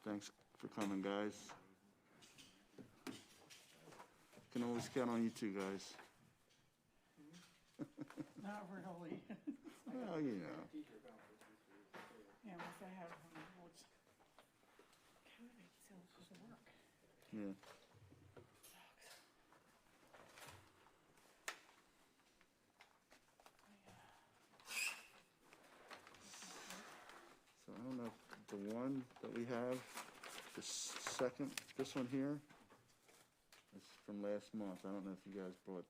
Thanks for coming, guys. Can always count on you two guys. Not really. Well, you know. Yeah, unless I have which candidate still supposed to work. Yeah. So I don't know if the one that we have, the second, this one here, is from last month. I don't know if you guys brought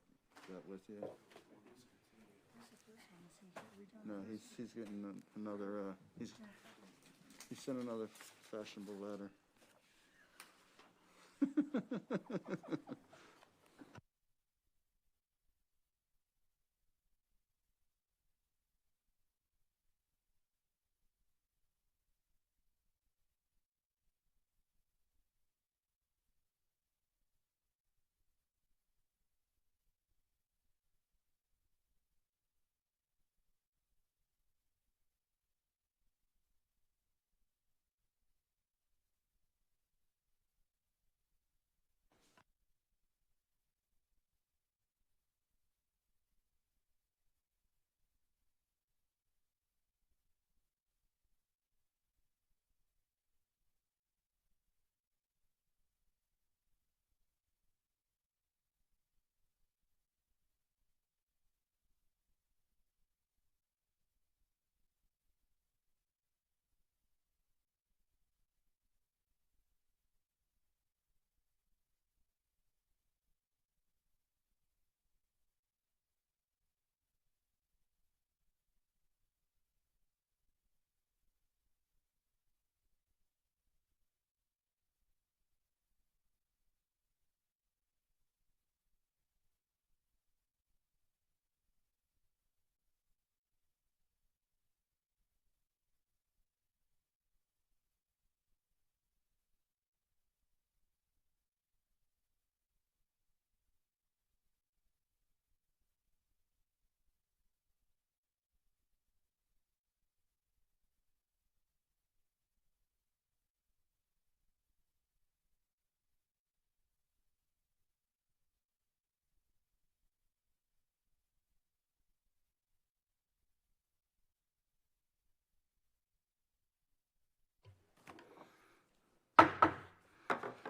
that with you. What's the first one? Is he redone? No, he's getting another, he sent another fashionable letter.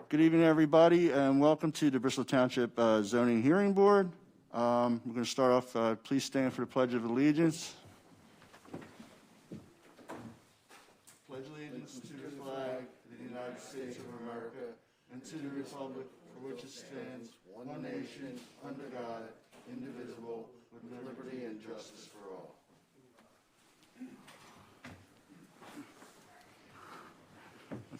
Good evening, everybody, and welcome to the Bristol Township Zoning Hearing Board. We're going to start off, please stand for the Pledge of Allegiance. Pledge allegiance to the flag of the United States of America and to the republic for which it stands, one nation, under God, indivisible, with liberty and justice for all.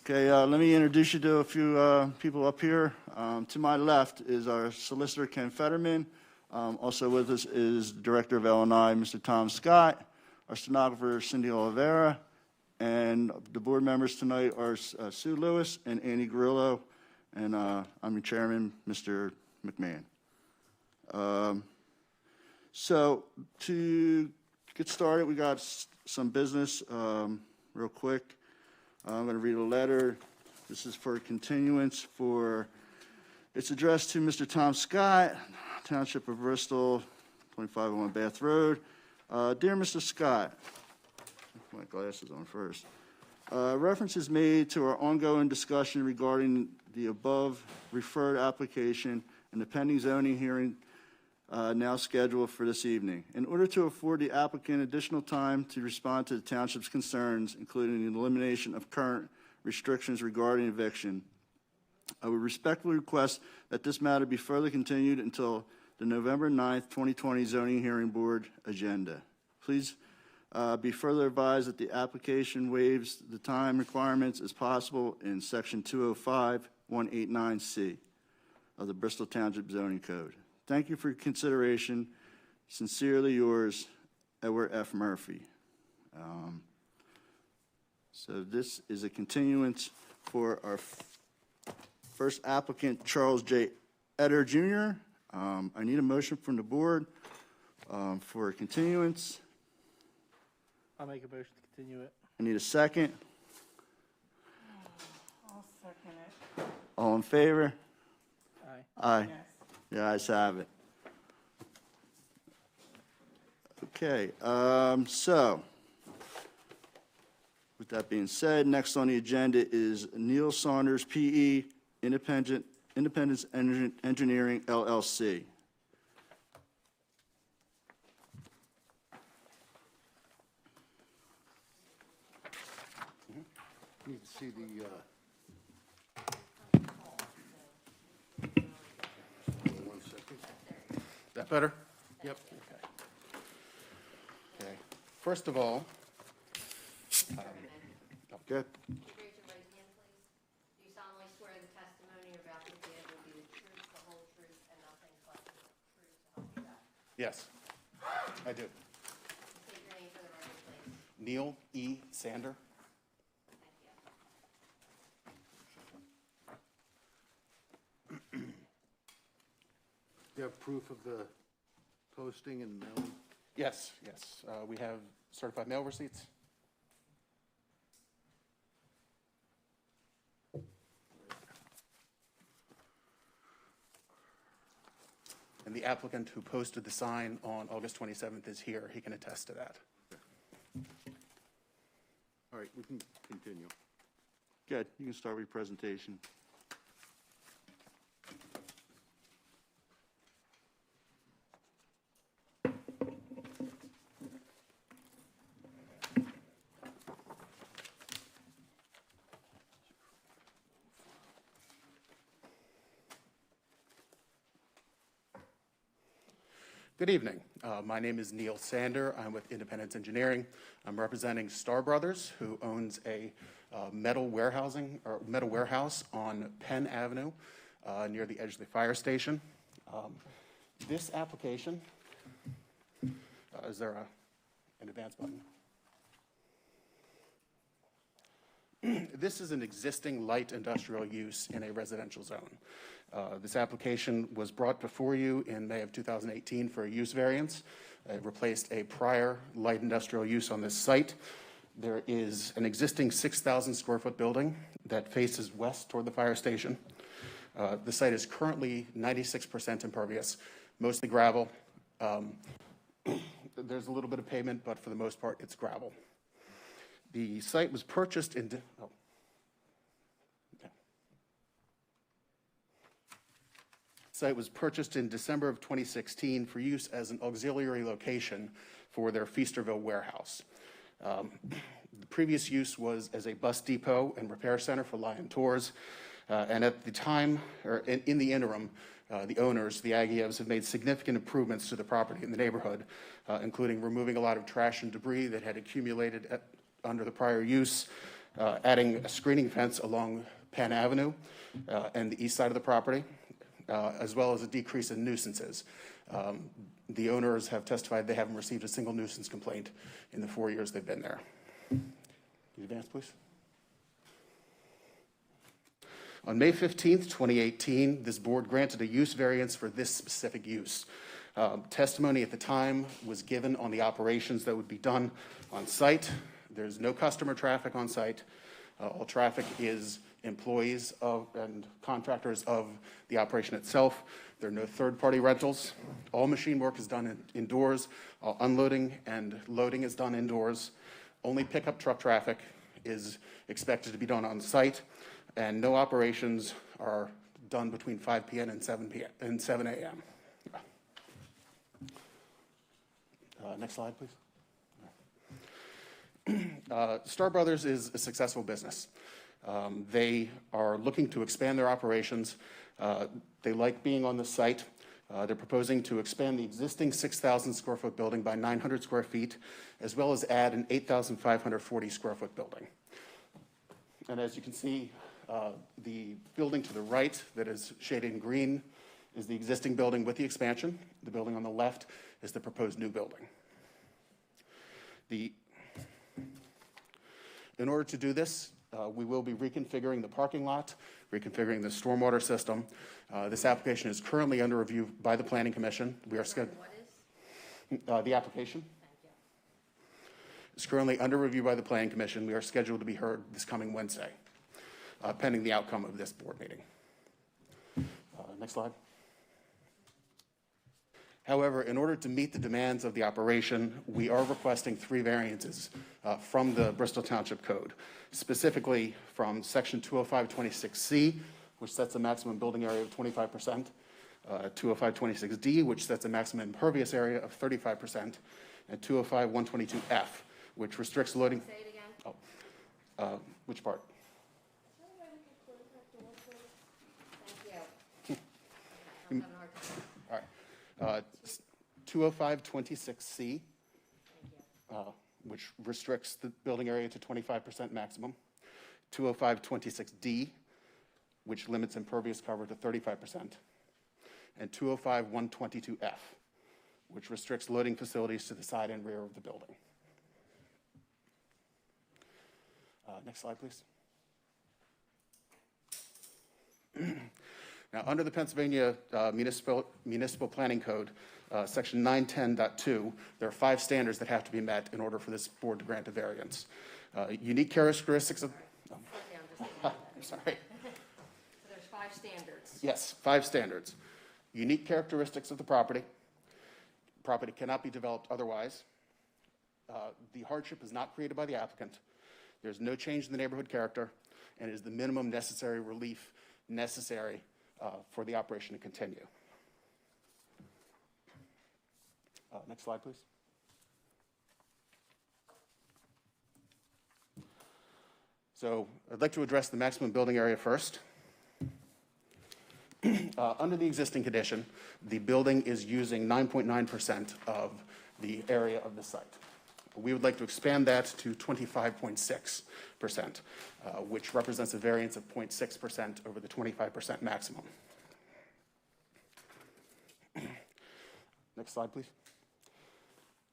Okay, let me introduce you to a few people up here. To my left is our solicitor, Ken Fetterman. Also with us is Director of L&I, Mr. Tom Scott, our stenographer, Cindy Oliveira, and the board members tonight are Sue Lewis and Annie Grillo, and I'm your chairman, Mr. McMahon. So to get started, we got some business real quick. I'm going to read a letter. This is for continuance for, it's addressed to Mr. Tom Scott, Township of Bristol, 2501 Bath Road. Dear Mr. Scott, put my glasses on first. Reference is made to our ongoing discussion regarding the above referred application and the pending zoning hearing now scheduled for this evening. In order to afford the applicant additional time to respond to the township's concerns, including the elimination of current restrictions regarding eviction, I would respectfully request that this matter be further continued until the November 9th, 2020 Zoning Hearing Board agenda. Please be further advised that the application waives the time requirements as possible in Section 205-189C of the Bristol Township Zoning Code. Thank you for your consideration. Sincerely yours, Edward F. Murphy. So this is a continuance for our first applicant, Charles J. Etter, Jr. I need a motion from the board for a continuance. I'll make a motion to continue it. I need a second. second it. All in favor? Aye. Aye. Yes. The ayes have it. Okay, so, with that being said, next on the agenda is Neil Saunders, P.E., Independence Engineering, LLC. Need to see the, one second. That better? Yep. Okay. First of all, Good. Raise your right hand, please. Do you solemnly swear the testimony you're about to give will be the truth, the whole truth, and nothing but the truth, so help you God? yes, I do. State your name for the record, please. Neil E. Sander. Thank you. You have proof of the posting and mailing? Yes, yes. We have certified mail receipts. And the applicant who posted the sign on August 27th is here. He can attest to that. All right, we can continue. Good, you can start with your presentation. Good evening. My name is Neil Sander. I'm with Independence Engineering. I'm representing Star Brothers, who owns a metal warehouse on Penn Avenue near the edge of the fire station. This application, is there an advance button? This is an existing light industrial use in a residential zone. This application was brought before you in May of 2018 for a use variance. It replaced a prior light industrial use on this site. There is an existing 6,000 square foot building that faces west toward the fire station. The site is currently 96% impervious, mostly gravel. There's a little bit of pavement, but for the most part, it's gravel. The site was purchased in, Site was purchased in December of 2016 for use as an auxiliary location for their Feasterville warehouse. The previous use was as a bus depot and repair center for Lion Tours. And at the time, or in the interim, the owners, the Agievs, have made significant improvements to the property in the neighborhood, including removing a lot of trash and debris that had accumulated under the prior use, adding a screening fence along Penn Avenue and the east side of the property, as well as a decrease in nuisances. The owners have testified they haven't received a single nuisance complaint in the 4 years they've been there. Can you advance, please? On May 15th, 2018, this board granted a use variance for this specific use. Testimony at the time was given on the operations that would be done on site. There's no customer traffic on site. All traffic is employees of and contractors of the operation itself. There are no third-party rentals. All machine work is done indoors. All unloading and loading is done indoors. Only pickup truck traffic is expected to be done on site, and no operations are done between 5 p.m. and 7 a.m. Next slide, please. Star Brothers is a successful business. They are looking to expand their operations. They like being on the site. They're proposing to expand the existing 6,000 square foot building by 900 square feet, as well as add an 8,540 square foot building. And as you can see, the building to the right that is shaded in green is the existing building with the expansion. The building on the left is the proposed new building. In order to do this, we will be reconfiguring the parking lot, reconfiguring the stormwater system. This application is currently under review by the Planning Commission. We are scheduled. What is? The application Thank you. is currently under review by the Planning Commission. We are scheduled to be heard this coming Wednesday. pending the outcome of this board meeting. Next slide. However, in order to meet the demands of the operation, we are requesting 3 variances from the Bristol Township Code, specifically from Section 205-26C, which sets a maximum building area of 25%, 205-26D, which sets a maximum impervious area of 35%, and 205-122F, which restricts loading. Say it again. Which part? Thank you. I'm having a hard time. All right. 205-26C, Thank you. which restricts the building area to 25% maximum. 205-26D, which limits impervious cover to 35%. And 205-122F, which restricts loading facilities to the side and rear of the building. Next slide, please. Now, under the Pennsylvania Municipal Planning Code, Section 910.2, there are 5 standards that have to be met in order for this board to grant a variance. Unique characteristics of, Slow down just a little bit. I'm sorry. So there's 5 standards. Yes, 5 standards. Unique characteristics of the property. Property cannot be developed otherwise. The hardship is not created by the applicant. There's no change in the neighborhood character, and it is the minimum necessary relief necessary for the operation to continue. Next slide, please. So I'd like to address the maximum building area first. Under the existing condition, the building is using 9.9% of the area of the site. We would like to expand that to 25.6%, which represents a variance of 0.6% over the 25% maximum. Next slide, please.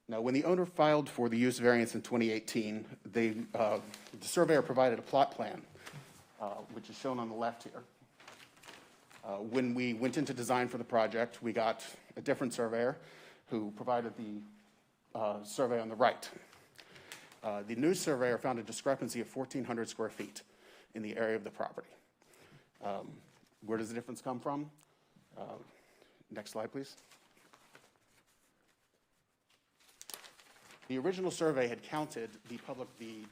Now, when the owner filed for the use variance in 2018, the surveyor provided a plot plan, which is shown on the left here. When we went into design for the project, we got a different surveyor who provided the survey on the right. The new surveyor found a discrepancy of 1,400 square feet in the area of the property. Where does the difference come from? Next slide, please. The original survey had counted the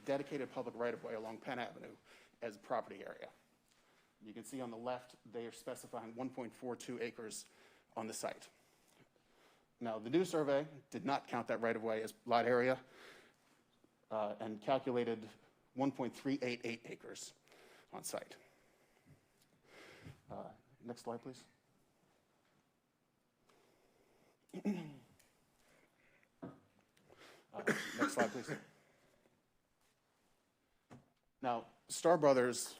dedicated public right-of-way along Penn Avenue as property area. You can see on the left, they are specifying 1.42 acres on the site. Now, the new survey did not count that right-of-way as lot area and calculated 1.388 acres on site. Next slide, please. Next slide, please. Now, Star Brothers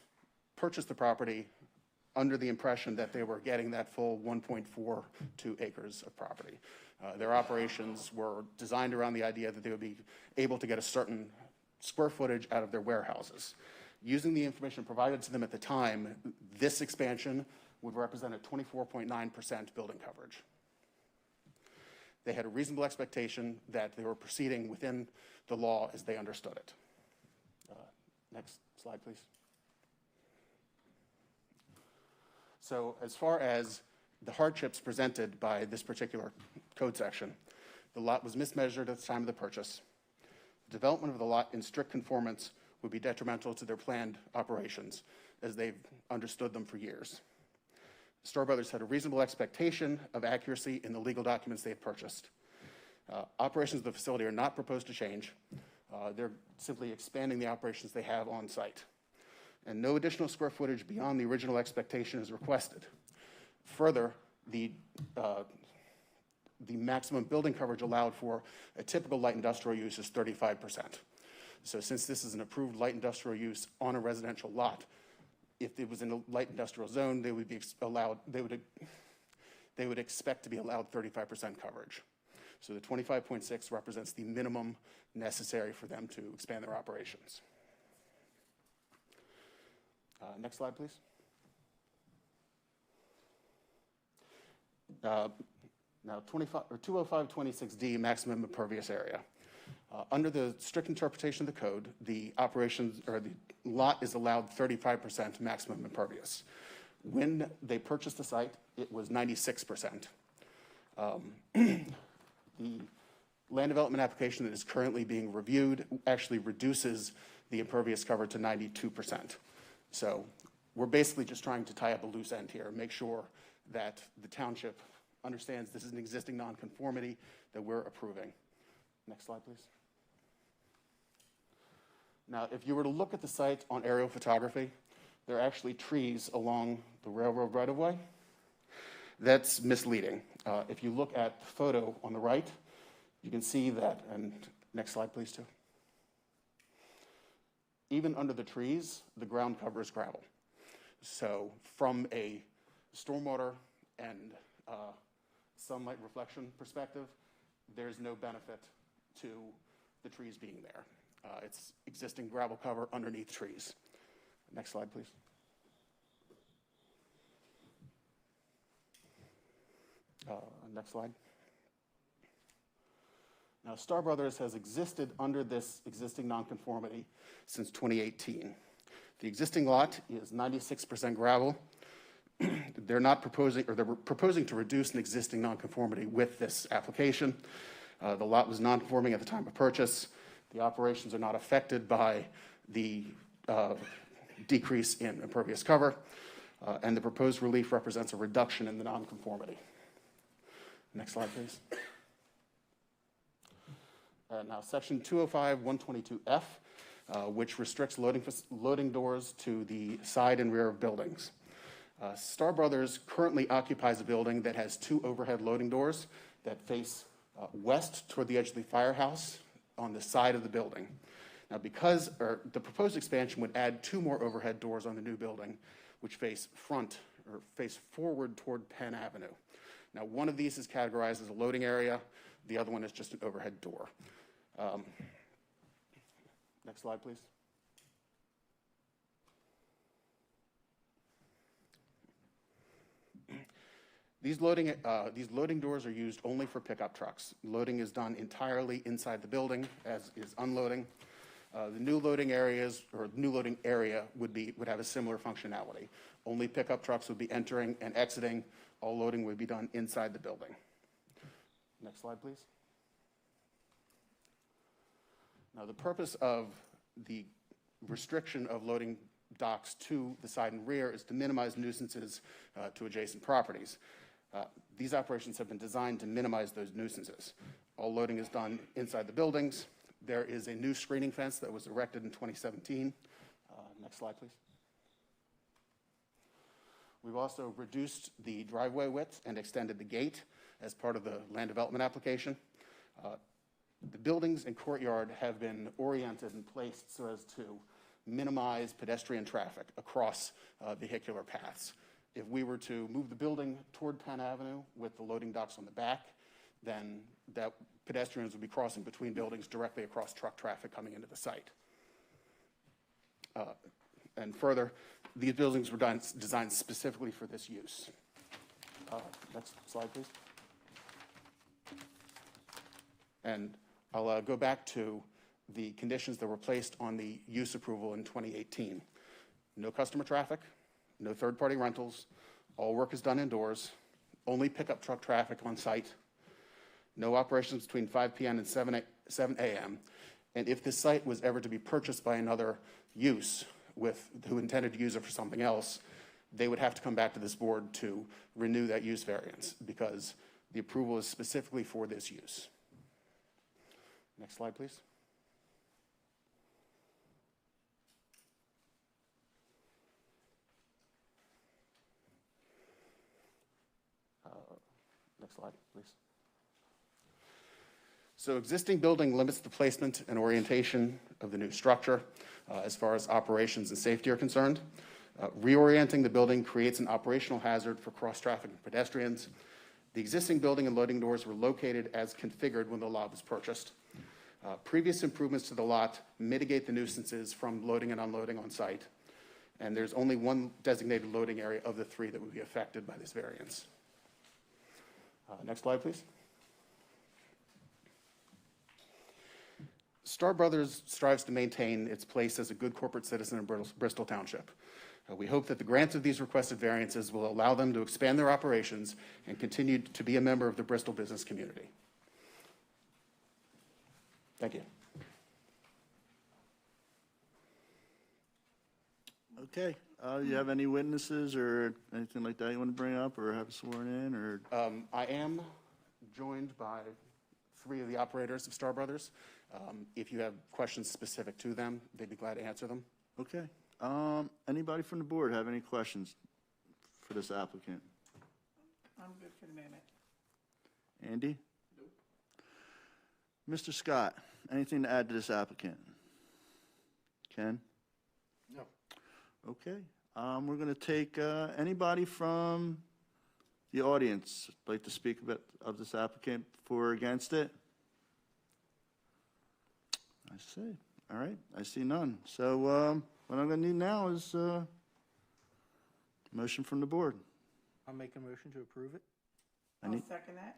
purchased the property under the impression that they were getting that full 1.42 acres of property. Their operations were designed around the idea that they would be able to get a certain square footage out of their warehouses. Using the information provided to them at the time, this expansion would represent a 24.9% building coverage. They had a reasonable expectation that they were proceeding within the law as they understood it. Next slide, please. So as far as the hardships presented by this particular code section, the lot was mismeasured at the time of the purchase. The development of the lot in strict conformance would be detrimental to their planned operations as they've understood them for years. Star Brothers had a reasonable expectation of accuracy in the legal documents they had purchased. Operations of the facility are not proposed to change. They're simply expanding the operations they have on site. And no additional square footage beyond the original expectation is requested. Further, the maximum building coverage allowed for a typical light industrial use is 35%. So since this is an approved light industrial use on a residential lot, if it was in a light industrial zone, they would be allowed, they would expect to be allowed 35% coverage. So the 25.6 represents the minimum necessary for them to expand their operations. Next slide, please. Now 205-26D, maximum impervious area. Under the strict interpretation of the code, the operations, or the lot is allowed 35% maximum impervious. When they purchased the site, it was 96%. The land development application that is currently being reviewed actually reduces the impervious cover to 92%. So we're basically just trying to tie up a loose end here, make sure that the township understands this is an existing nonconformity that we're approving. Next slide, please. Now, if you were to look at the site on aerial photography, there are actually trees along the railroad right-of-way. That's misleading. If you look at the photo on the right, you can see that, and next slide, please, too. Even under the trees, the ground cover is gravel. So from a stormwater and sunlight reflection perspective, there's no benefit to the trees being there. It's existing gravel cover underneath trees. Next slide, please. Next slide. Now, Star Brothers has existed under this existing nonconformity since 2018. The existing lot is 96% gravel. They're proposing to reduce an existing nonconformity with this application. The lot was nonconforming at the time of purchase. The operations are not affected by the decrease in impervious cover, and the proposed relief represents a reduction in the nonconformity. Next slide, please. Now, section 205-122F, which restricts loading doors to the side and rear of buildings. Star Brothers currently occupies a building that has 2 overhead loading doors that face west toward the edge of the firehouse on the side of the building. Now, because the proposed expansion would add 2 more overhead doors on the new building, which face forward toward Penn Avenue. Now, one of these is categorized as a loading area. The other one is just an overhead door. Next slide, please. These loading doors are used only for pickup trucks. Loading is done entirely inside the building, as is unloading. The new loading areas, or new loading area, would have a similar functionality. Only pickup trucks would be entering and exiting. All loading would be done inside the building. Next slide, please. Now, the purpose of the restriction of loading docks to the side and rear is to minimize nuisances to adjacent properties. These operations have been designed to minimize those nuisances. All loading is done inside the buildings. There is a new screening fence that was erected in 2017. Next slide, please. We've also reduced the driveway width and extended the gate as part of the land development application. The buildings and courtyard have been oriented and placed so as to minimize pedestrian traffic across vehicular paths. If we were to move the building toward Penn Avenue with the loading docks on the back, then that pedestrians would be crossing between buildings directly across truck traffic coming into the site. And further, these buildings were designed specifically for this use. Next slide, please. And I'll go back to the conditions that were placed on the use approval in 2018. No customer traffic, no third-party rentals, all work is done indoors, only pickup truck traffic on site, no operations between 5 p.m. and 7 a.m. And if this site was ever to be purchased by another use who intended to use it for something else, they would have to come back to this board to renew that use variance because the approval is specifically for this use. Next slide, please. Next slide, please. So existing building limits the placement and orientation of the new structure as far as operations and safety are concerned. Reorienting the building creates an operational hazard for cross-traffic and pedestrians. The existing building and loading doors were located as configured when the lot was purchased. Previous improvements to the lot mitigate the nuisances from loading and unloading on site. And there's only one designated loading area of the 3 that would be affected by this variance. Next slide, please. Star Brothers strives to maintain its place as a good corporate citizen in Bristol Township. We hope that the grant of these requested variances will allow them to expand their operations and continue to be a member of the Bristol business community. Thank you. Okay, you have any witnesses or anything like that you want to bring up or have sworn in, or? I am joined by 3 of the operators of Star Brothers. If you have questions specific to them, they'd be glad to answer them. Okay. Anybody from the board have any questions for this applicant? I'm good for the moment. Andy? Mr. Scott, anything to add to this applicant? Ken? No. Okay. We're going to take anybody from the audience like to speak about of this applicant for or against it? I see. All right. I see none. So what I'm going to need now is a motion from the board. I'll make a motion to approve it. I'll second that.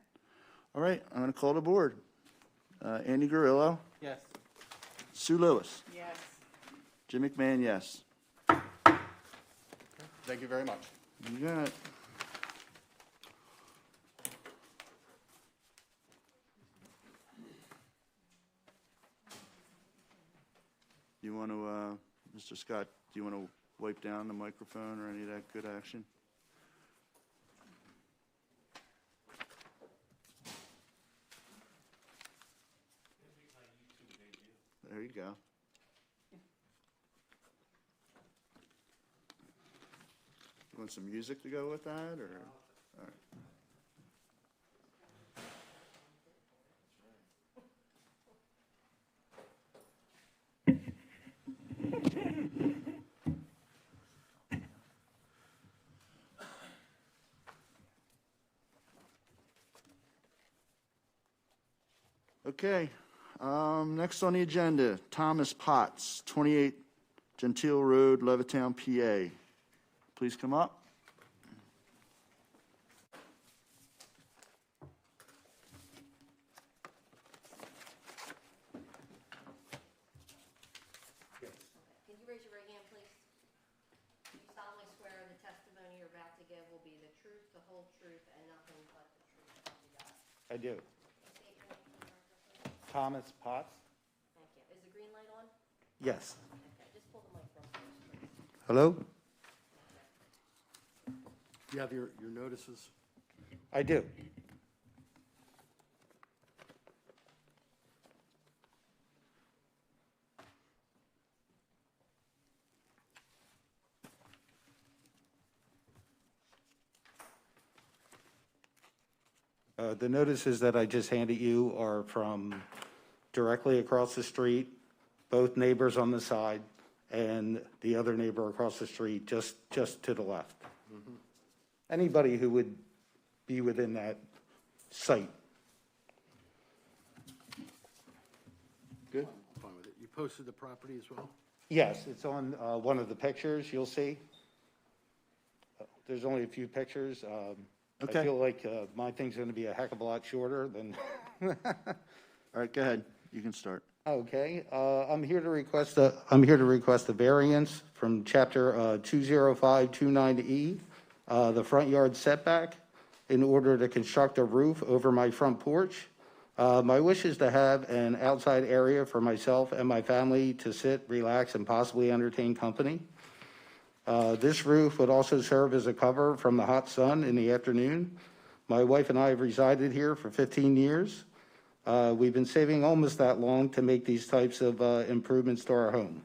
All right. I'm going to call the board. Andy Guerrillo, Yes. Sue Lewis, Yes. Jim McMahon, yes. Thank you very much. You got it. You want to, Mr. Scott, do you want to wipe down the microphone or any of that good action? There you go. You want some music to go with that, or? All right. Okay, next on the agenda, Thomas Potts, 28 Gentile Road, Levittown, PA. Please come up. Can you raise your right hand, please? Do you solemnly swear the testimony you're about to give will be the truth, the whole truth, and nothing but the truth, so help you God? I do. State your name for the record, please. Thomas Potts? Thank you. Is the green light on? Yes. Okay, just pull the mic real close, please. Hello? You have your notices? I do. The notices that I just handed you are from directly across the street, both neighbors on the side, and the other neighbor across the street, just to the left. Anybody who would be within that site. Good. I'm fine with it. You posted the property as well? Yes, it's on one of the pictures, you'll see. There's only a few pictures. Okay. I feel like my thing's going to be a heck of a lot shorter than. All right, go ahead. You can start. Okay, I'm here to request a variance from chapter 20529E, the front yard setback, in order to construct a roof over my front porch. My wish is to have an outside area for myself and my family to sit, relax, and possibly entertain company. This roof would also serve as a cover from the hot sun in the afternoon. My wife and I have resided here for 15 years. We've been saving almost that long to make these types of improvements to our home.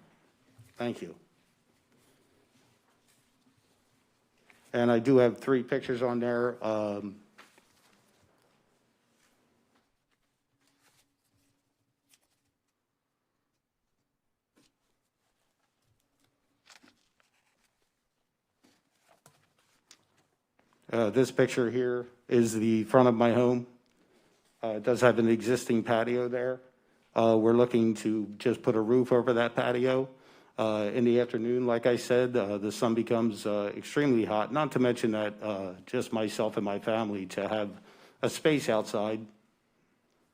Thank you. And I do have 3 pictures on there. This picture here is the front of my home. It does have an existing patio there. We're looking to just put a roof over that patio. In the afternoon, like I said, the sun becomes extremely hot, not to mention that just myself and my family to have a space outside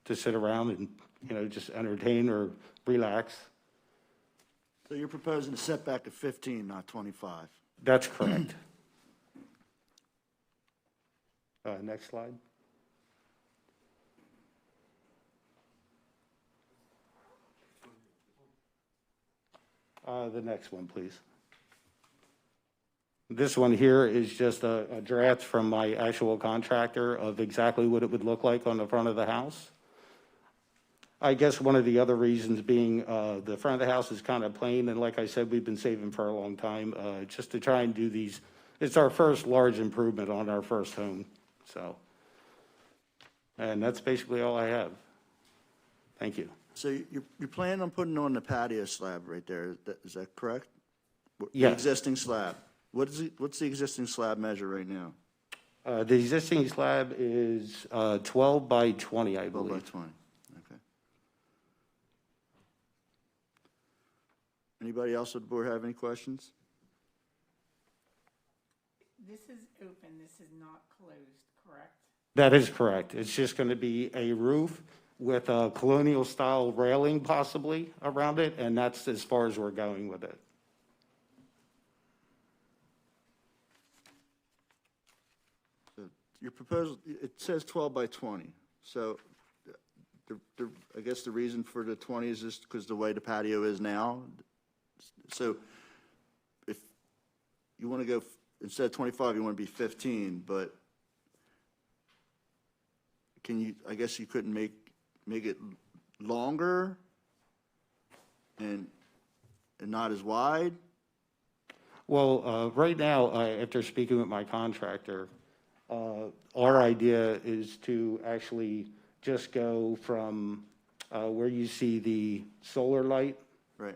to sit around and, just entertain or relax. So you're proposing a setback of 15, not 25? That's correct. Next slide. The next one, please. This one here is just a draft from my actual contractor of exactly what it would look like on the front of the house. I guess one of the other reasons being the front of the house is kind of plain, and like I said, we've been saving for a long time just to try and do these. It's our first large improvement on our first home, so. And that's basically all I have. Thank you. So you're planning on putting on the patio slab right there, is that correct? The Yes. existing slab. What's the existing slab measure right now? The existing slab is 12 by 20, I 12 by believe. 20, okay. Anybody else on the board have any questions? This is open, this is not closed, correct? That is correct. It's just going to be a roof with a colonial-style railing possibly around it, and that's as far as we're going with it. So your proposal, it says 12 by 20, so I guess the reason for the 20 is just because the way the patio is now? So if you want to go, instead of 25, you want to be 15, but can you, I guess you couldn't make it longer and not as wide? Well, right now, after speaking with my contractor, our idea is to actually just go from where you see the solar light Right,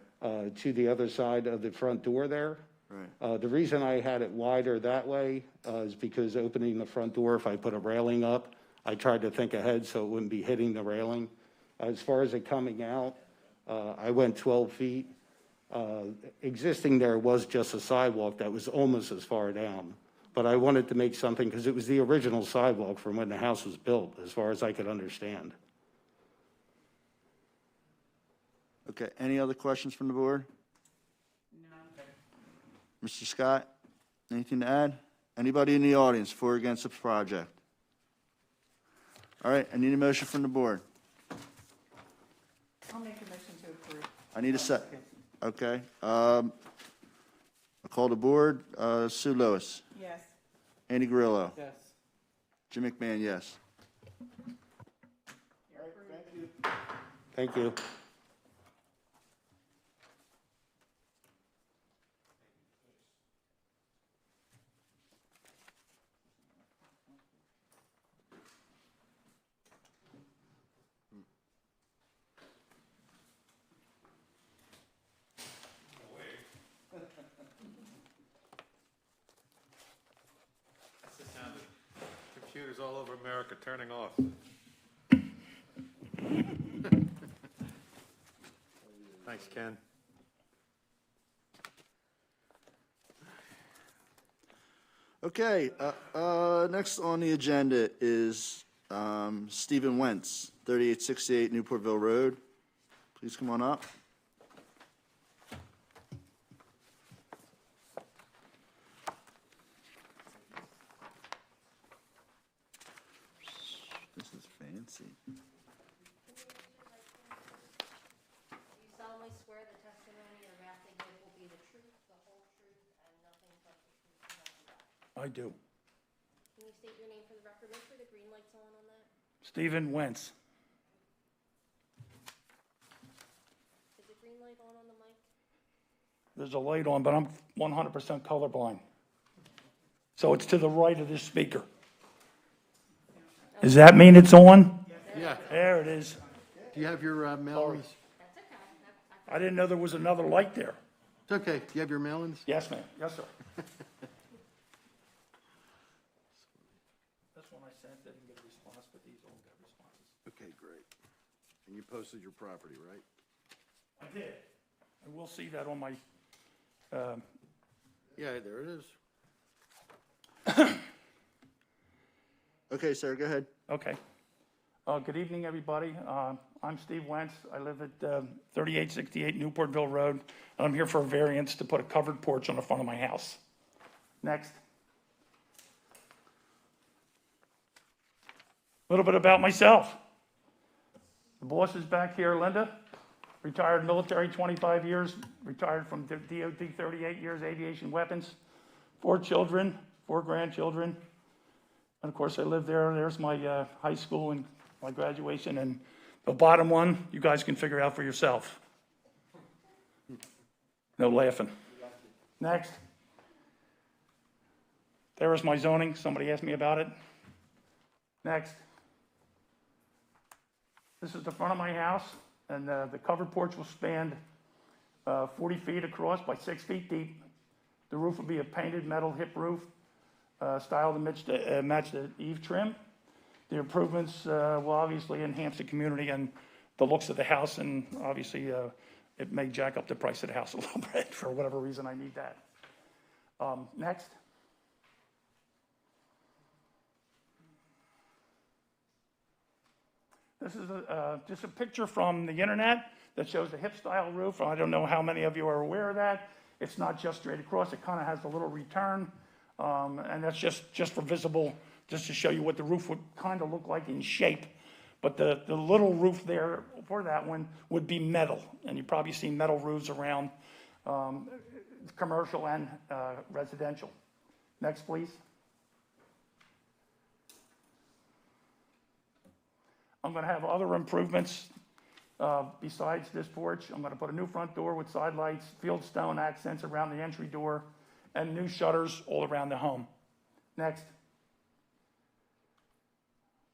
to the other side of the front door there. right. The reason I had it wider that way is because opening the front door, if I put a railing up, I tried to think ahead so it wouldn't be hitting the railing. As far as it coming out, I went 12 feet. Existing there was just a sidewalk that was almost as far down. But I wanted to make something, because it was the original sidewalk from when the house was built, as far as I could understand. Okay, any other questions from the board? No. Mr. Scott, anything to add? Anybody in the audience for or against this project? All right, I need a motion from the board. I'll make a motion to approve. I need a okay. I'll call the board. Sue Lewis, Yes. Andy Grillo, Yes. Jim McMahon, yes. Thank you. That's the sound of computers all over America turning off. Thanks, Ken. Okay, next on the agenda is Stephen Wentz, 3868 Newportville Road. Please come on up. This is fancy. Do you solemnly swear the testimony you're about to give will be the truth, the whole truth, and nothing but the truth and nothing but it? I do. Can you state your name for the record? Make sure the green light's on that. Stephen Wentz. Is the green light on the mic? There's a light on, but I'm 100% colorblind. So it's to the right of this speaker. Does that mean it's on? Yeah. There it is. Do you have your mailings? That's okay. I didn't know there was another light there. It's okay. Do you have your mailings? Yes, ma'am. Yes, sir. This one I sent, didn't get a response, but these all got responses. Okay, great. And you posted your property, right? I did. And we'll see that on my, Yeah, there it is. Okay, sir, go ahead. okay. Good evening, everybody. I'm Steve Wentz. I live at 3868 Newportville Road. I'm here for a variance to put a covered porch on the front of my house. Next. A little bit about myself. The boss is back here, Linda. Retired military, 25 years. Retired from DOD, 38 years, aviation weapons. 4 children, 4 grandchildren. And of course, I live there. There's my high school and my graduation. And the bottom one, you guys can figure out for yourself. No laughing. Next. There is my zoning. Somebody asked me about it. Next. This is the front of my house, and the covered porch will span 40 feet across by 6 feet deep. The roof will be a painted metal hip roof, styled to match the eave trim. The improvements will obviously enhance the community and the looks of the house, and obviously it may jack up the price of the house a little bit for whatever reason I need that. Next. This is just a picture from the internet that shows the hip style roof. I don't know how many of you are aware of that. It's not just straight across. It kind of has a little return. And that's just for visible, just to show you what the roof would kind of look like in shape. But the little roof there for that one would be metal. And you've probably seen metal roofs around commercial and residential. Next, please. I'm going to have other improvements besides this porch. I'm going to put a new front door with side lights, field stone accents around the entry door, and new shutters all around the home. Next.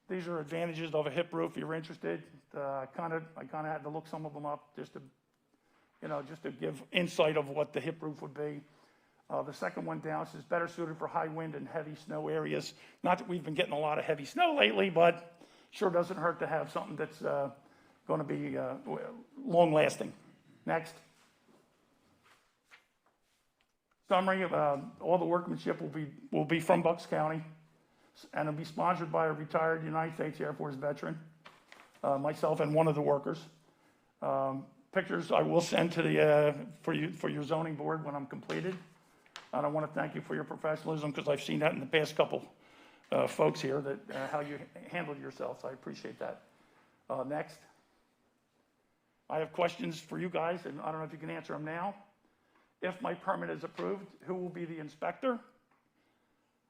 These are advantages of a hip roof if you're interested. I kind of had to look some of them up just to give insight of what the hip roof would be. The second one down is better suited for high wind and heavy snow areas. Not that we've been getting a lot of heavy snow lately, but sure doesn't hurt to have something that's going to be long-lasting. Next. Summary of all the workmanship will be from Bucks County, and it'll be sponsored by a retired United States Air Force veteran, myself and one of the workers. Pictures I will send to the for your zoning board when I'm completed. And I want to thank you for your professionalism, because I've seen that in the past couple folks here, that how you handled yourselves. I appreciate that. Next. I have questions for you guys, and I don't know if you can answer them now. If my permit is approved, who will be the inspector?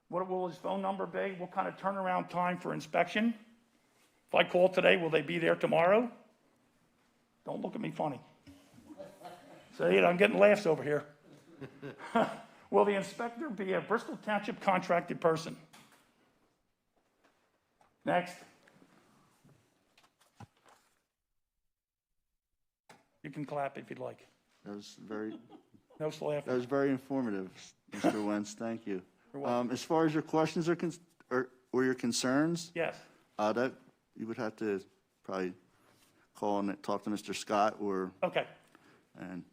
What will his phone number be? What kind of turnaround time for inspection? If I call today, will they be there tomorrow? Don't look at me funny. See, I'm getting laughs over here. Will the inspector be a Bristol Township contracted person? Next. You can clap if you'd like. That was very, No laughing. that was very informative, Mr. Wentz. Thank you. You're welcome. As far as your questions are or your concerns, Yes. that you would have to probably call and talk to Mr. Scott, Okay. and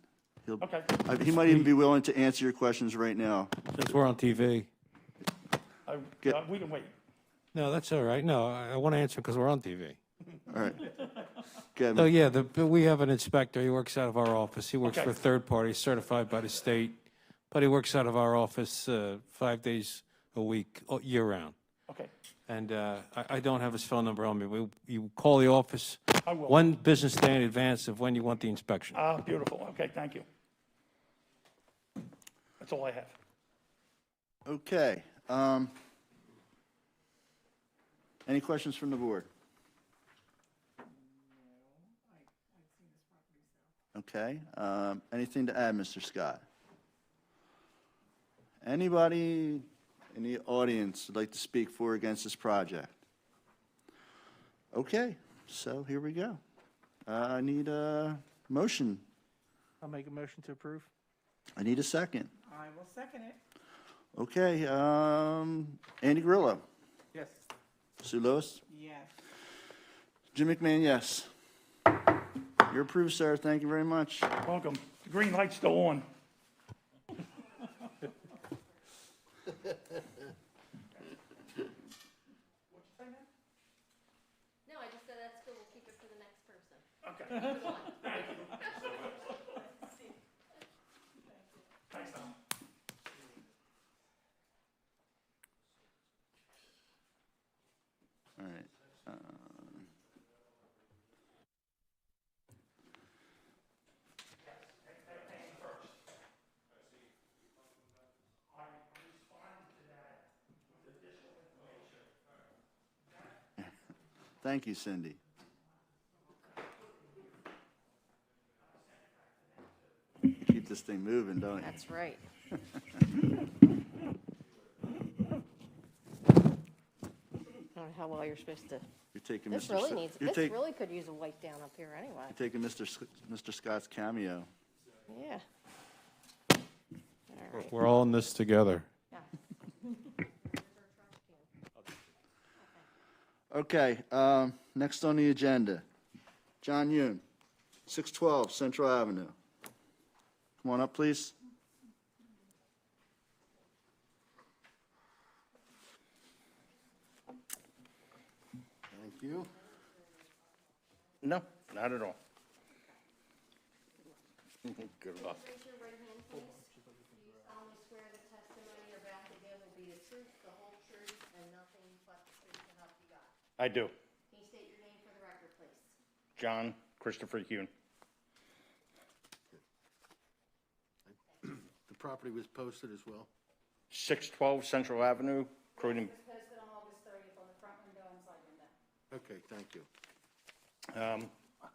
he'll. Okay. He might even be willing to answer your questions right now. Since we're on TV. We can wait. No, that's all right. No, I want to answer because we're on TV. All right. Go So, ahead. yeah, we have an inspector. He works out of our office. He works Okay. for a third party, certified by the state, but he works out of our office 5 days a week, year round. Okay. And I don't have his phone number on me. You call the office I will. one business day in advance of when you want the inspection. Beautiful. Okay, thank you. That's all I have. Okay. Any questions from the board? Okay. Anything to add, Mr. Scott? Anybody in the audience would like to speak for or against this project? Okay, so here we go. I need a motion. I'll make a motion to approve. I need a second. I will second it. Okay, Andy Grillo, Yes. Sue Lewis, Yes. Jim McMahon, yes. You're approved, sir. Thank you very much. Welcome. The green light's still on. No, I just keep it for the next person. Okay. Thanks, Tom. All right. Thank you, Cindy. You keep this thing moving, don't you? That's right. I don't know how well you're supposed to, You're taking this Mr. really S- needs, you're this take- really could use a wipe down up here anyway. you're taking Mr. Scott's cameo. Yeah. All right. We're all in this together. Yeah. Okay, next on the agenda, John Yoon, 612 Central Avenue. Come on up, please. Thank you. No, not at all. Good luck. Raise your right hand, please. Do you solemnly swear the testimony you're about to give will be the truth, the whole truth, and nothing but the truth to help you God? I do. Can you state your name for the record, please? John Christopher Hune. The property was posted as well? 612 Central Avenue, Croydon. It was posted on August 30th on the front window and side window. Okay, thank you.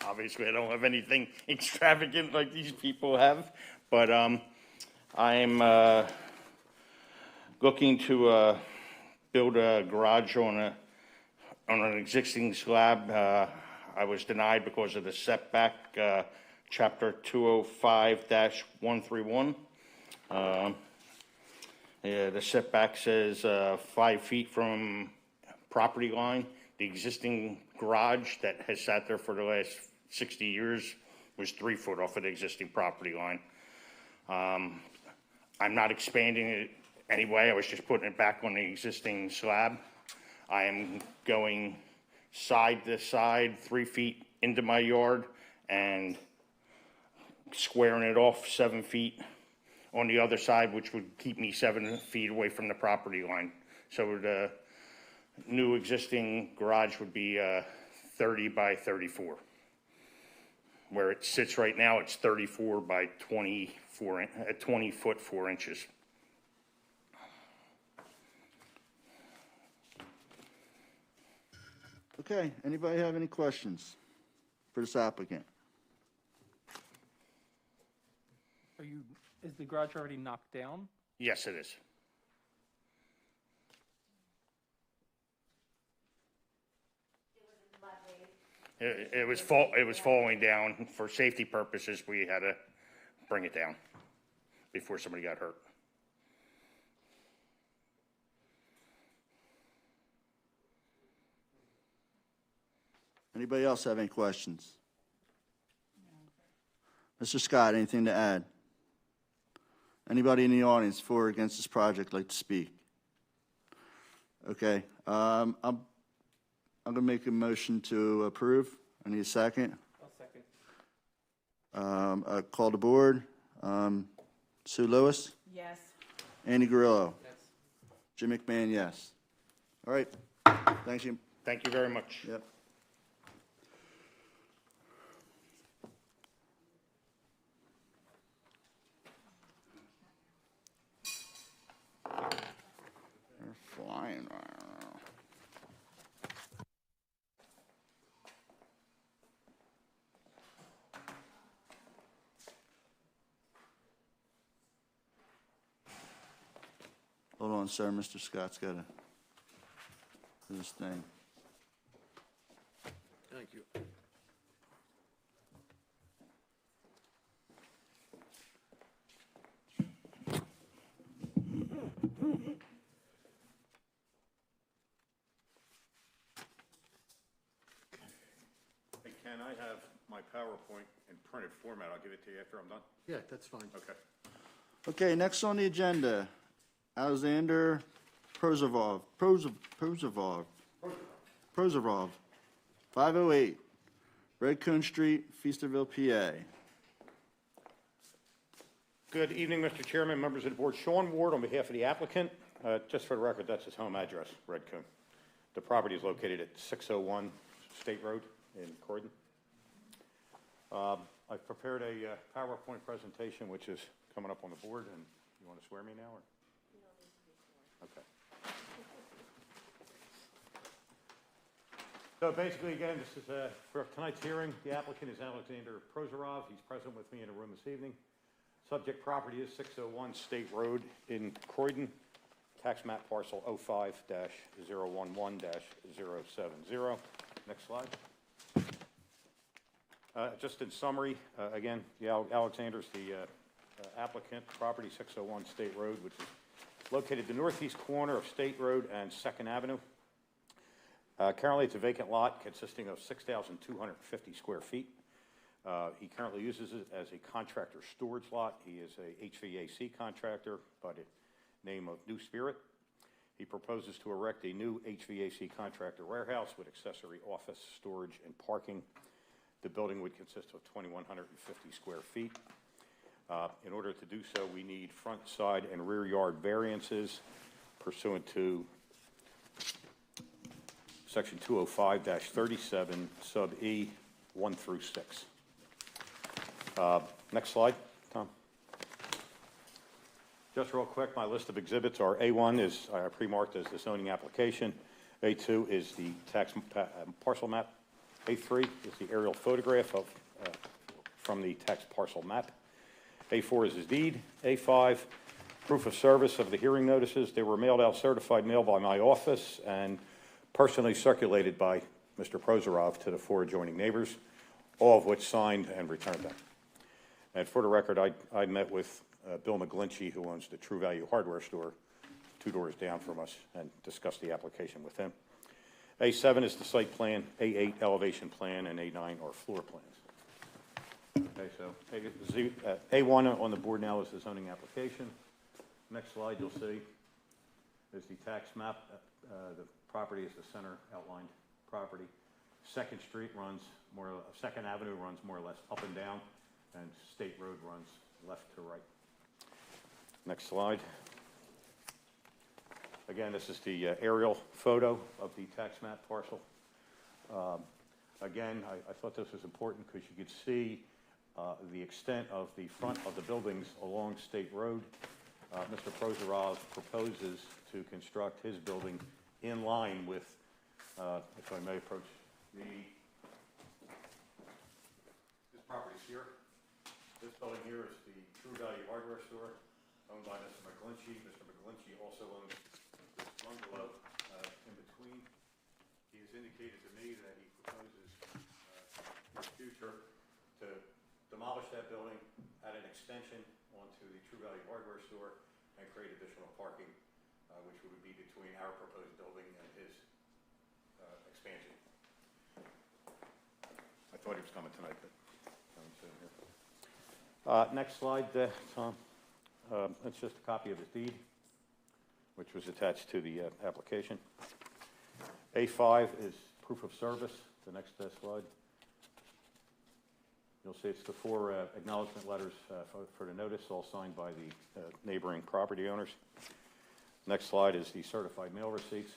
Obviously, I don't have anything extravagant like these people have, but I'm looking to build a garage on an existing slab. I was denied because of the setback, Chapter 205-131. The setback says 5 feet from property line. The existing garage that has sat there for the last 60 years was 3 foot off of the existing property line. I'm not expanding it anyway. I was just putting it back on the existing slab. I am going side to side, 3 feet into my yard and squaring it off 7 feet on the other side, which would keep me 7 feet away from the property line. So the new existing garage would be 30 by 34. Where it sits right now, it's 34 by 24, 20 foot 4 inches. Okay, anybody have any questions for this applicant? Is the garage already knocked down? Yes, it is. It was falling down. For safety purposes, we had to bring it down before somebody got hurt. Anybody else have any questions? Mr. Scott, anything to add? Anybody in the audience for or against this project like to speak? Okay, I'm gonna make a motion to approve. I need a second. I'll second. I call the board. Sue Lewis, Yes. Andy Guerrillo, Yes. Jim McMahon, yes. All right, thanks you. Thank you very much. Yep. They're flying right now. Hold on, sir. Mr. Scott's got to do this thing. Thank you. Hey, Ken, I have my PowerPoint in printed format. I'll give it to you after I'm done. Yeah, that's fine. Okay. Okay, next on the agenda, Alexander Prozorov, 508 Red Coon Street, Feasterville, PA. Good evening, Mr. Chairman, members of the board. Sean Ward on behalf of the applicant. Just for the record, that's his home address, Red Coon. The property is located at 601 State Road in Croydon. I've prepared a PowerPoint presentation, which is coming up on the board, and you want to swear me now? Or? Okay. So basically, again, this is for tonight's hearing. The applicant is Alexander Prozorov. He's present with me in a room this evening. Subject property is 601 State Road in Croydon, tax map parcel 05-011-070. Next slide. Just in summary, again, Alexander's the applicant, property 601 State Road, which is located the northeast corner of State Road and 2nd Avenue. Currently, it's a vacant lot consisting of 6,250 square feet. He currently uses it as a contractor storage lot. He is a HVAC contractor by the name of New Spirit. He proposes to erect a new HVAC contractor warehouse with accessory office, storage, and parking. The building would consist of 2,150 square feet. In order to do so, we need front, side, and rear yard variances pursuant to Section 205-37, sub E, 1 through 6. Next slide, Tom. Just real quick, my list of exhibits are A1 is pre-marked as the zoning application. A2 is the tax parcel map. A3 is the aerial photograph of from the tax parcel map. A4 is his deed. A5, proof of service of the hearing notices. They were mailed out certified mail by my office and personally circulated by Mr. Prozorov to the 4 adjoining neighbors, all of which signed and returned them. And for the record, I met with Bill McGlinchey, who owns the True Value hardware store 2 doors down from us, and discussed the application with him. A7 is the site plan, A8 elevation plan, and A9 are floor plans. Okay, so A1 on the board now is the zoning application. Next slide you'll see is the tax map. The property is the center outlined property. 2nd Street runs more, 2nd Avenue runs more or less up and down, and State Road runs left to right. Next slide. Again, this is the aerial photo of the tax map parcel. Again, I thought this was important because you could see the extent of the front of the buildings along State Road. Mr. Prozorov proposes to construct his building in line with, if I may approach this property here. This building here is the True Value hardware store owned by Mr. McGlinchey. Mr. McGlinchey also owns this bungalow in between. He has indicated to me that he proposes in the future to demolish that building, add an extension onto the True Value hardware store, and create additional parking, which would be between our proposed building and his expansion. I thought he was coming tonight, but I haven't seen him here. Next slide, Tom. It's just a copy of his deed, which was attached to the application. A5 is proof of service, the next slide. You'll see it's the 4 acknowledgement letters for the notice, all signed by the neighboring property owners. Next slide is the certified mail receipts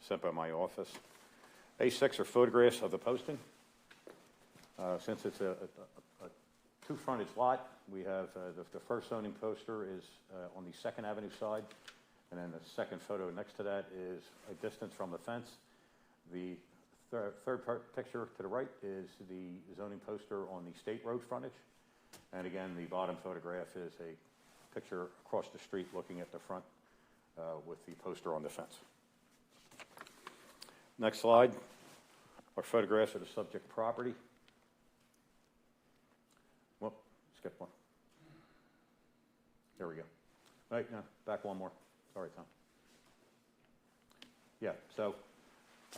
sent by my office. A6 are photographs of the posting. Since it's a 2-frontage lot, we have the first zoning poster is on the 2nd Avenue side, and then the second photo next to that is a distance from the fence. The third picture to the right is the zoning poster on the State Road frontage. And again, the bottom photograph is a picture across the street looking at the front with the poster on the fence. Next slide are photographs of the subject property. Whoop, skip one. There we go. Right, no, back one more. Sorry, Tom. Yeah, so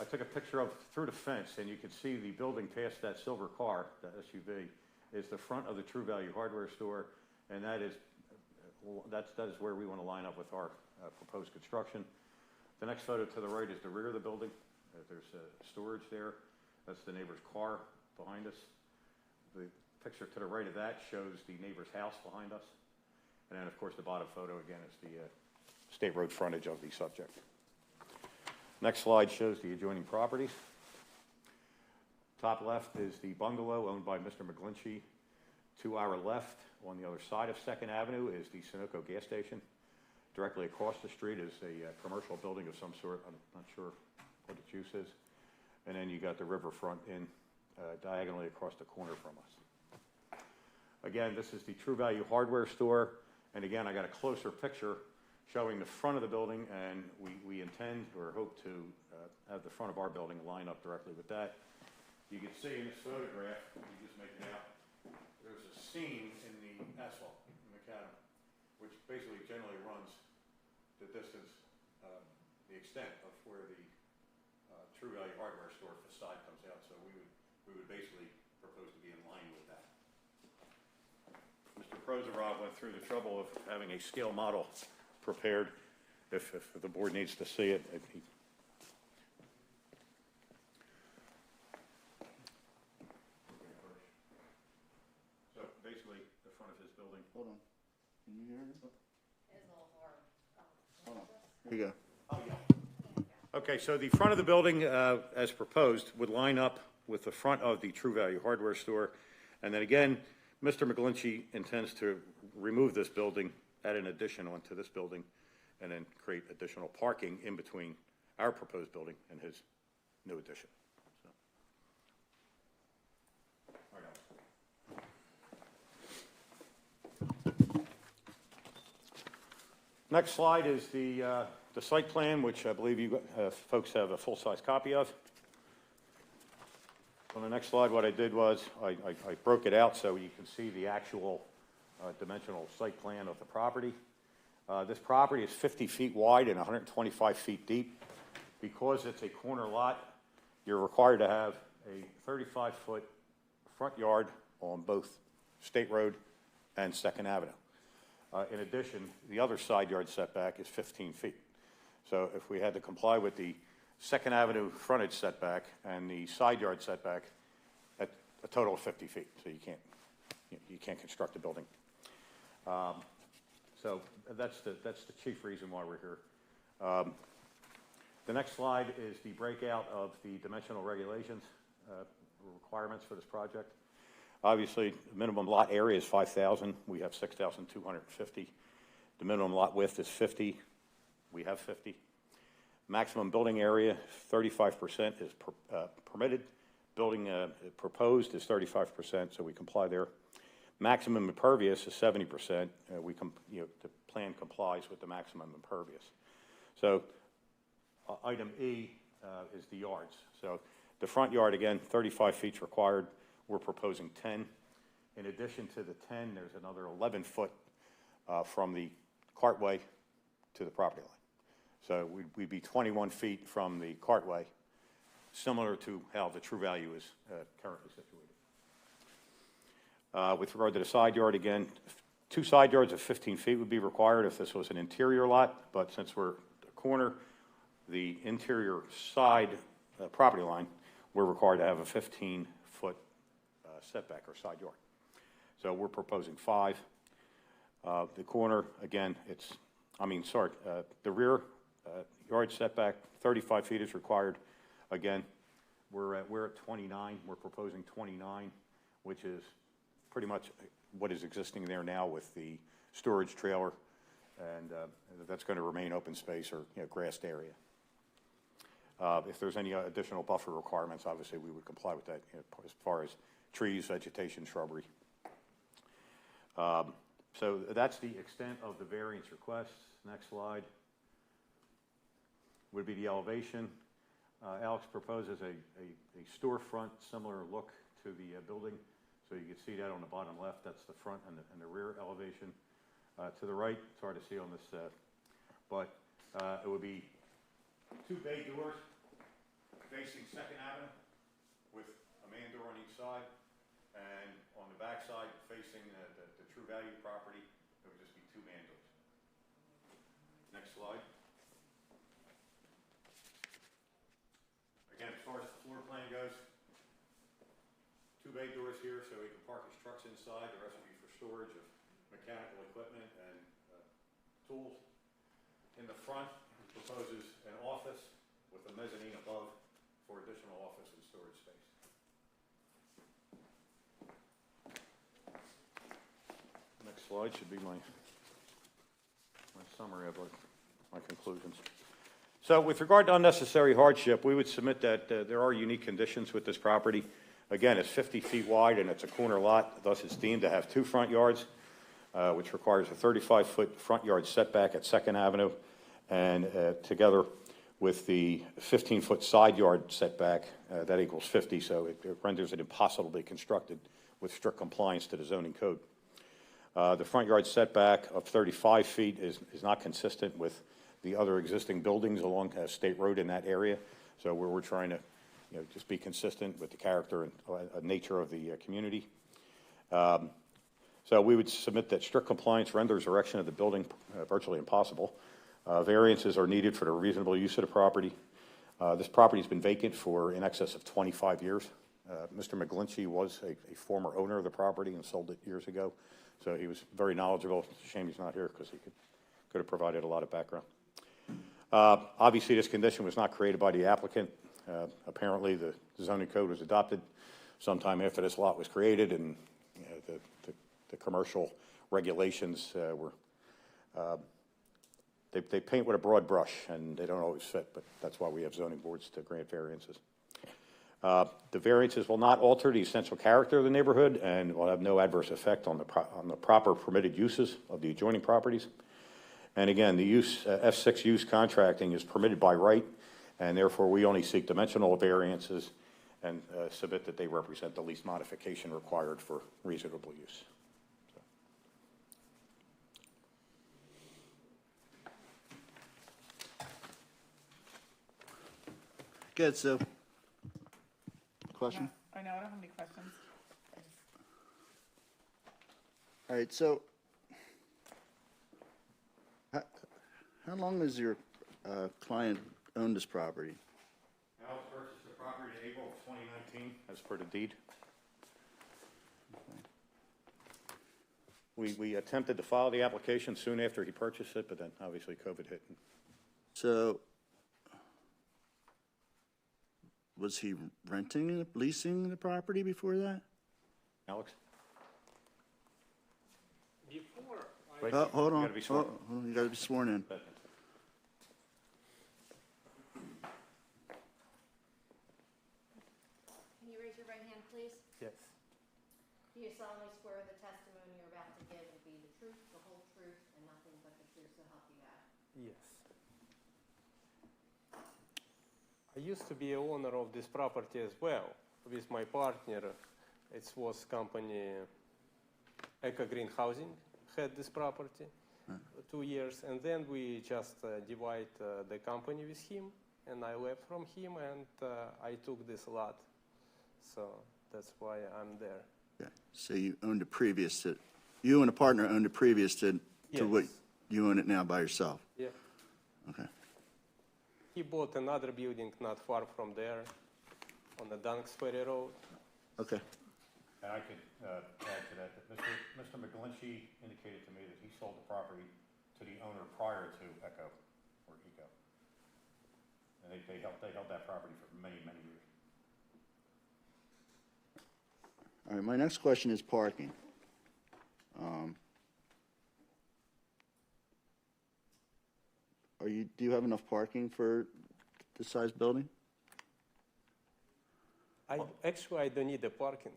I took a picture of through the fence, and you can see the building past that silver car, that SUV, is the front of the True Value hardware store, and that is where we want to line up with our proposed construction. The next photo to the right is the rear of the building. There's storage there. That's the neighbor's car behind us. The picture to the right of that shows the neighbor's house behind us. And then, of course, the bottom photo, again, is the state road frontage of the subject. Next slide shows the adjoining properties. Top left is the bungalow owned by Mr. McGlinchey. To our left, on the other side of Second Avenue, is the Sunoco gas station. Directly across the street is a commercial building of some sort. I'm not sure what its use is. And then you got the riverfront in diagonally across the corner from us. Again, this is the True Value hardware store. And again, I got a closer picture showing the front of the building, and we intend or hope to have the front of our building line up directly with that. You can see in this photograph, you just make it out, there's a seam in the asphalt, in the macadam, which basically generally runs the distance, the extent of where the True Value hardware store facade comes out. So we would basically propose to be in line with that. Mr. Prozorov went through the trouble of having a scale model prepared if the board needs to see it. So basically, the front of his building. Hold on. Can you hear it? It's a little hard. Hold on. Here you go. Okay, so the front of the building, as proposed, would line up with the front of the True Value hardware store. And then again, Mr. McGlinchey intends to remove this building, add an addition onto this building, and then create additional parking in between our proposed building and his new addition. So. All right, next slide is the site plan, which I believe you folks have a full-size copy of. On the next slide, what I did was I broke it out so you can see the actual dimensional site plan of the property. This property is 50 feet wide and 125 feet deep. Because it's a corner lot, you're required to have a 35-foot front yard on both State Road and Second Avenue. In addition, the other side yard setback is 15 feet. So if we had to comply with the Second Avenue frontage setback and the side yard setback, at a total of 50 feet, so you can't construct a building. So that's the chief reason why we're here. The next slide is the breakout of the dimensional regulations requirements for this project. Obviously, the minimum lot area is 5,000. We have 6,250. The minimum lot width is 50. We have 50. Maximum building area, 35% is permitted. Building proposed is 35%, so we comply there. Maximum impervious is 70%. The plan complies with the maximum impervious. So item E is the yards. So the front yard, again, 35 feet required. We're proposing 10. In addition to the 10, there's another 11 foot from the cartway to the property line. So we'd be 21 feet from the cartway, similar to how the True Value is currently situated. With regard to the side yard, again, 2 side yards of 15 feet would be required if this was an interior lot, but since we're a corner, the interior side property line, we're required to have a 15-foot setback or side yard. So we're proposing 5. The corner, again, the rear yard setback, 35 feet is required. Again, we're at 29. We're proposing 29, which is pretty much what is existing there now with the storage trailer, and that's going to remain open space or grassed area. If there's any additional buffer requirements, obviously we would comply with that as far as trees, vegetation, shrubbery. So that's the extent of the variance requests. Next slide would be the elevation. Alex proposes a storefront similar look to the building. So you can see that on the bottom left. That's the front and the rear elevation. To the right, it's hard to see on this, but it would be 2 bay doors facing Second Avenue with a man door on each side. And on the back side, facing the True Value property, it would just be 2 man doors. Next slide. Again, as far as the floor plan goes, two bay doors here so he can park his trucks inside. The rest will be for storage of mechanical equipment and tools. In the front, he proposes an office with a mezzanine above for additional office and storage space. Next slide should be my summary of my conclusions. So with regard to unnecessary hardship, we would submit that there are unique conditions with this property. Again, it's 50 feet wide and it's a corner lot, thus it's deemed to have 2 front yards, which requires a 35-foot front yard setback at 2nd Avenue, and together with the 15-foot side yard setback, that equals 50, so it renders it impossible to be constructed with strict compliance to the zoning code. The front yard setback of 35 feet is not consistent with the other existing buildings along State Road in that area. So we're trying to, just be consistent with the character and nature of the community. So we would submit that strict compliance renders erection of the building virtually impossible. Variances are needed for the reasonable use of the property. This property has been vacant for in excess of 25 years. Mr. McGlinchey was a former owner of the property and sold it years ago. So he was very knowledgeable. It's a shame he's not here because he could have provided a lot of background. Obviously, this condition was not created by the applicant. Apparently, the zoning code was adopted sometime after this lot was created, and the commercial regulations they paint with a broad brush, and they don't always fit, but that's why we have zoning boards to grant variances. The variances will not alter the essential character of the neighborhood and will have no adverse effect on the proper permitted uses of the adjoining properties. And again, the F6 use contracting is permitted by right, and therefore we only seek dimensional variances and submit that they represent the least modification required for reasonable use. Good, so, question? I know, I don't have any questions. All right, so, how long has your client owned this property? Alex purchased the property in April of 2019, as per the deed. We attempted to file the application soon after he purchased it, but then obviously COVID hit. So, was he renting, leasing the property before that? Alex? Before, Wait, Hold you on, gotta be sworn. hold on, you gotta be sworn in. Can you raise your right hand, please? yes, Do you solemnly swear the testimony you're about to give will be the truth, the whole truth, and nothing but the truth, so help you God? yes. I used to be a owner of this property as well with my partner. It was company Eco Green Housing had this property 2 years, and then we just divide the company with him, and I left from him, and I took this lot. So that's why I'm there. Okay. So you owned it previous to, you and a partner owned it previous to what Yes. you own it now by yourself? Yeah. Okay. He bought another building not far from there on the Dunksbury Road. Okay. And I could add to that Mr. McGlinchey indicated to me that he sold the property to the owner prior to Eco or Eco. And they held that property for many, many years. All right, my next question is parking. Do you have enough parking for this size building? I don't need the parking.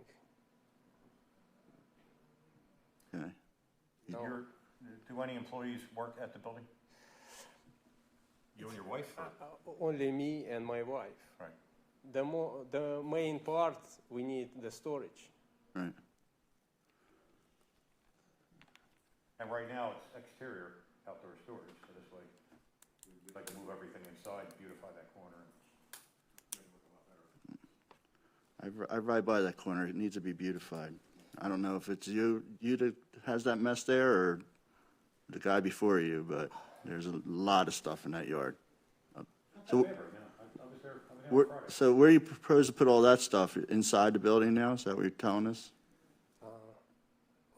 Okay. No. Do any employees work at the building? You and your wife? Only me and my wife. Right. The main part, we need the storage. Right. And right now, it's exterior outdoor storage, so this way, we'd like to move everything inside, beautify that corner. I ride by that corner. It needs to be beautified. I don't know if it's you that has that mess there or the guy before you, but there's a lot of stuff in that yard. So, I was there So where do you propose to put all that stuff? Inside the building now? Is that what you're telling us?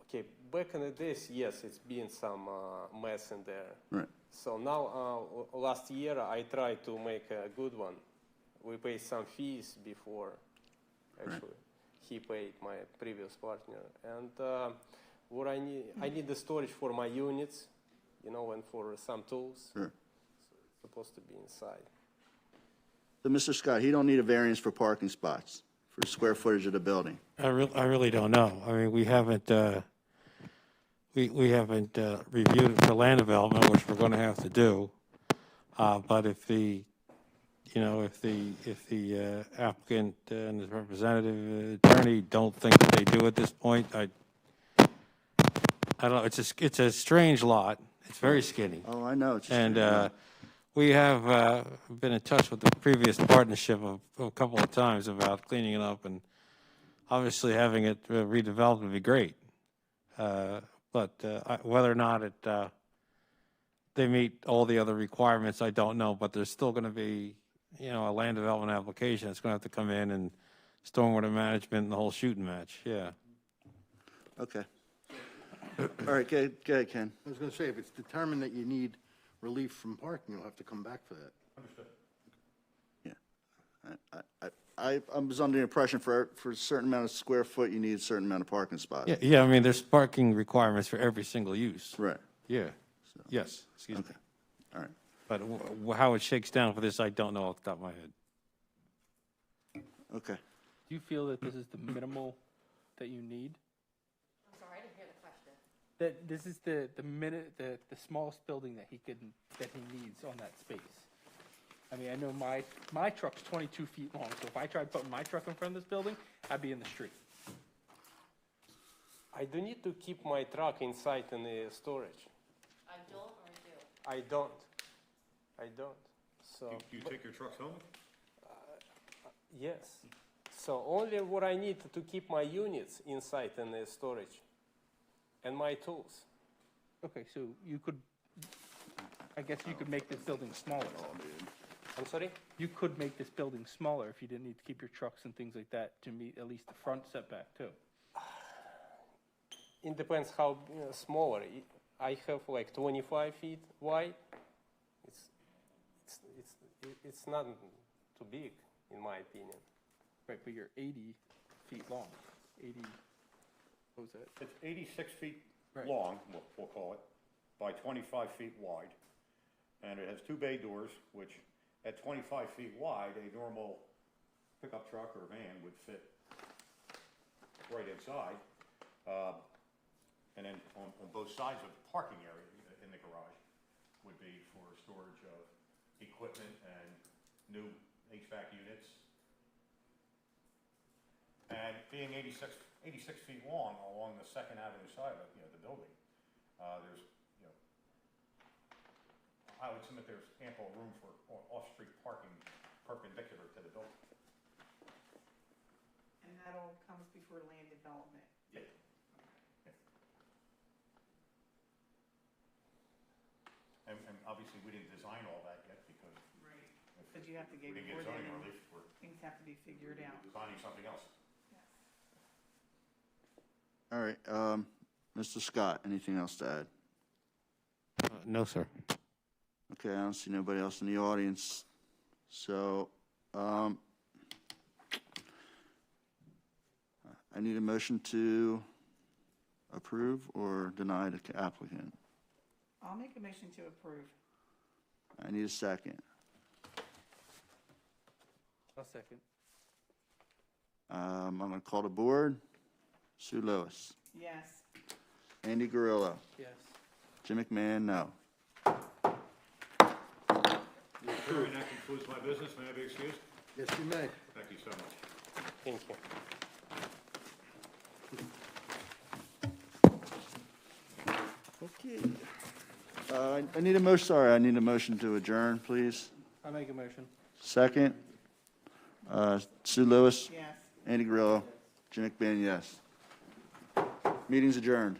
Okay, back in the days, yes, it's been some mess in there. Right. So now, last year, I tried to make a good one. We paid some fees before, actually. He paid, my previous partner. And what I need the storage for my units, you know, and for some tools. Sure. It's supposed to be inside. So, Mr. Scott, he don't need a variance for parking spots, for square footage of the building. I really don't know. I mean, we haven't reviewed it for land development, which we're going to have to do. But if the applicant and his representative attorney don't think that they do at this point, I don't know. It's a strange lot. It's very skinny. Oh, I know. It's just- And we have been in touch with the previous partnership a couple of times about cleaning it up, and obviously having it redeveloped would be great. But whether or not they meet all the other requirements, I don't know. But there's still going to be, a land development application. It's going to have to come in, and stormwater management and the whole shooting match. Yeah. Okay. All right, go ahead, Ken. I was going to say, if it's determined that you need relief from parking, you'll have to come back for that. Yeah. I was under the impression for a certain amount of square foot, you need a certain amount of parking spots. Yeah. I mean, there's parking requirements for every single use. Right. Yeah. Yes. Excuse me. Okay. All right. But how it shakes down for this, I don't know off the top of my head. Okay. Do you feel that this is the minimal that you need? I'm sorry, I didn't hear the question. That this is the smallest building that he needs on that space? I mean, I know my truck's 22 feet long, so if I tried putting my truck in front of this building, I'd be in the street. I do need to keep my truck inside in the storage. I don't or do? I don't. So. Do you take your trucks home? Yes. So only what I need to keep my units inside in the storage and my tools. Okay, so I guess you could make this building smaller. I'm sorry? You could make this building smaller if you didn't need to keep your trucks and things like that to meet at least the front setback too. It depends how smaller. I have like 25 feet wide. It's not too big, in my opinion. Right, but you're 80 feet long. 80, what was that? It's 86 feet Right. long, we'll call it, by 25 feet wide. And it has two bay doors, which at 25 feet wide, a normal pickup truck or van would fit right inside. And then on both sides of the parking area in the garage would be for storage of equipment and new HVAC units. And being 86 feet long along the Second Avenue side of the building, there's, I would submit there's ample room for off-street parking perpendicular to the building. And that all comes before land development. Yeah. And obviously, we didn't design all that yet because Right. But you have to we get didn't before get then, zoning and relief, we're things have to be figured out. designing something else. Yes. All right. Mr. Scott, anything else to add? No, sir. Okay, I don't see nobody else in the audience. So, I need a motion to approve or deny the applicant. I'll make a motion to approve. I need a second. I'll second. I'm going to call the board. Sue Lewis. Yes. Andy Guerrillo. Yes. Jim McMahon, no. And that concludes my business. May I be excused? Yes, you may. Thank you so much. Thank you. Okay. I need a motion, sorry, I need a motion to adjourn, please. I'll make a motion. Second. Sue Lewis. Yes. Andy Grillo. Jim McMahon, yes. Meeting's adjourned.